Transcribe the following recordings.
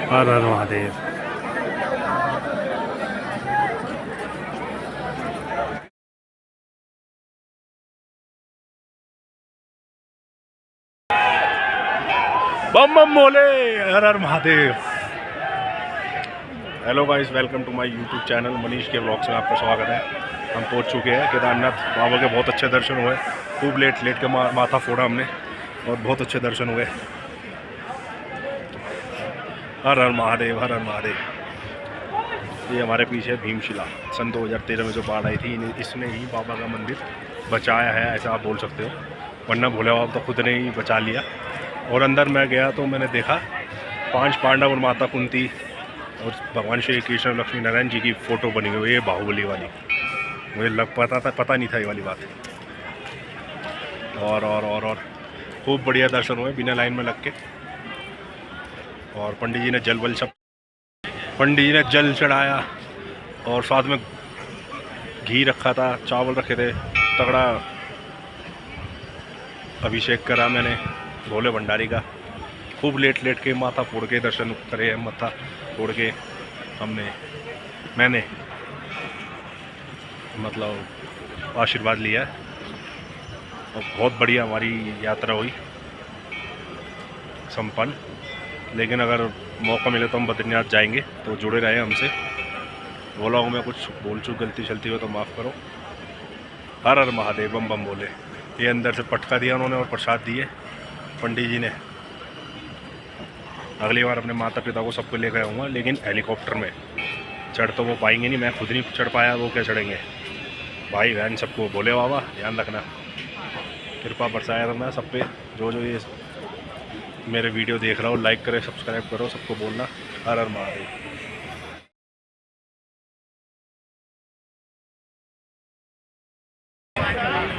हर हर महादेव। बम बम बोले, हर हर Mahadev. Hello guys, welcome to my YouTube channel Manish के व्लॉग्स में आपका स्वागत है। हम पहुंच चुके हैं केदारनाथ बाबा के। बहुत अच्छे दर्शन हुए, खूब लेट के माथा फोड़ा हमने और बहुत अच्छे दर्शन हुए। हर हर महादेव, हर हर महादेव। ये हमारे पीछे भीमशिला सन 2013 में जो बाढ़ आई थी, इसने ही बाबा का मंदिर बचाया है, ऐसा आप बोल सकते हो। वरना भोले बाबा तो खुद ने ही बचा लिया। और अंदर मैं गया तो मैंने देखा 5 पांडव और माता कुंती और भगवान श्री कृष्ण लक्ष्मी नारायण जी की फ़ोटो बनी हुई है। ये बाहुबली वाली, मुझे पता नहीं था ये वाली बात। और खूब बढ़िया दर्शन हुए बिना लाइन में लग के। और पंडित जी ने जल चढ़ाया और साथ में घी रखा था, चावल रखे थे, तगड़ा अभिषेक करा मैंने भोले भंडारी का। खूब लेट के माथा फोड़ के दर्शन करे, माथा फोड़ के मैंने मतलब आशीर्वाद लिया। और बहुत बढ़िया हमारी यात्रा हुई संपन्न। लेकिन अगर मौका मिले तो हम बद्रीनाथ जाएंगे, तो जुड़े रहे हमसे। व्लॉग में कुछ बोल चूक गलती चलती हो तो माफ़ करो। हर हर महादेव, बम बम बोले। ये अंदर से पटका दिया उन्होंने और प्रसाद दिए पंडित जी ने। अगली बार अपने माता पिता को सबको लेकर आऊँगा, लेकिन हेलीकॉप्टर में। चढ़ तो वो पाएंगे नहीं, मैं खुद नहीं चढ़ पाया, वो क्या चढ़ेंगे। भाई बहन सबको बोले बाबा ध्यान रखना, कृपा बरसाया रहना सब पे। जो ये मेरे वीडियो देख रहा हो लाइक करे, सब्सक्राइब करो, सबको बोलना हर हर महादेव।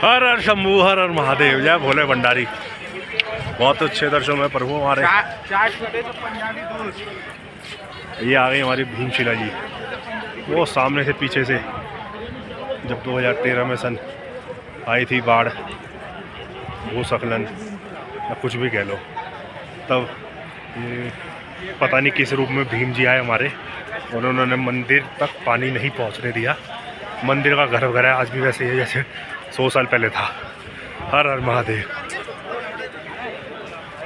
हर हर शंभू, हर हर महादेव। जय भोले भंडारी। बहुत अच्छे दर्शन हुए प्रभु हमारे। ये आ गई हमारी भीमशिला जी, वो सामने से पीछे से। जब 2013 में सन आई थी बाढ़, भूस्खलन या कुछ भी कह लो, तब ये पता नहीं किस रूप में भीम जी आए हमारे, और उन्होंने मंदिर तक पानी नहीं पहुंचने दिया। मंदिर का घर है आज भी वैसे ही जैसे 100 साल पहले था। हर हर महादेव।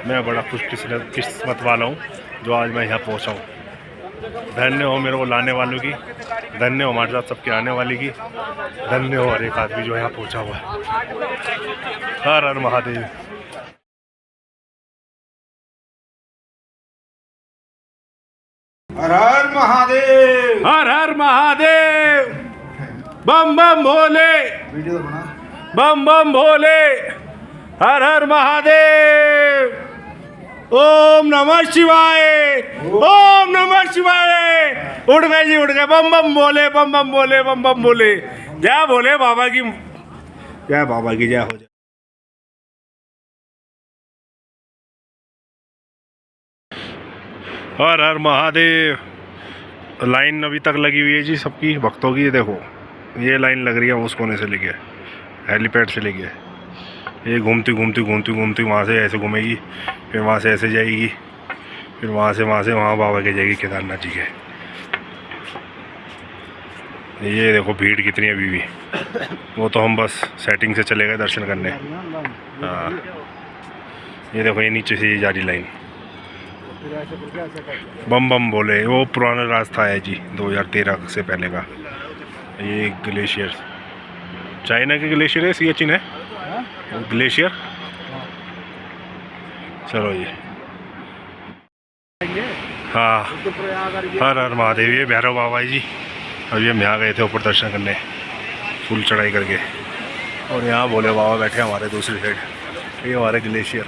मैं बड़ा किस्मत वाला हूँ जो आज मैं यहाँ पहुँचा हूँ। धन्य हो मेरे को लाने वालों की, धन्य हो हमारे साथ सबके आने वाली की, धन्य हो हर एक आदमी जो यहाँ पहुँचा हुआ है। हर हर महादेव। हर हर महादेव, हर हर महादेव। बम बम भोले, वीडियो बना। बम बम भोले, हर हर महादेव। ओम नमः शिवाय, ओम नमः शिवाय। उड़ गए जी, उड़ गए। बम बम बोले, बम बम बोले, बम बम बोले। जय भोले बाबा की, जय बाबा की जय हो जाए। हर हर महादेव। लाइन अभी तक लगी हुई है जी सबकी भक्तों की। देखो ये लाइन लग रही है उस कोने से लेके हेलीपैड से लेके, ये घूमती वहाँ से ऐसे घूमेगी, फिर वहाँ से ऐसे जाएगी, फिर वहाँ से वहाँ बाबा के जाएगी केदारनाथ जी के। ये देखो भीड़ कितनी है अभी भी। वो तो हम बस सेटिंग से चले गए दर्शन करने। हाँ ये देखो, ये नीचे से ये जा रही लाइन। बम बम बोले। वो पुराना रास्ता है जी 2013 से पहले का। ये ग्लेशियर, चाइना के ग्लेशियर है, सियाचिन है ग्लेशियर। चलो ये, हाँ हर हर महादेव। ये भैरव बाबा जी। अभी हम यहाँ गए थे ऊपर दर्शन करने, फुल चढ़ाई करके। और यहाँ भोले बाबा बैठे हमारे दूसरी साइड। ये हमारे ग्लेशियर।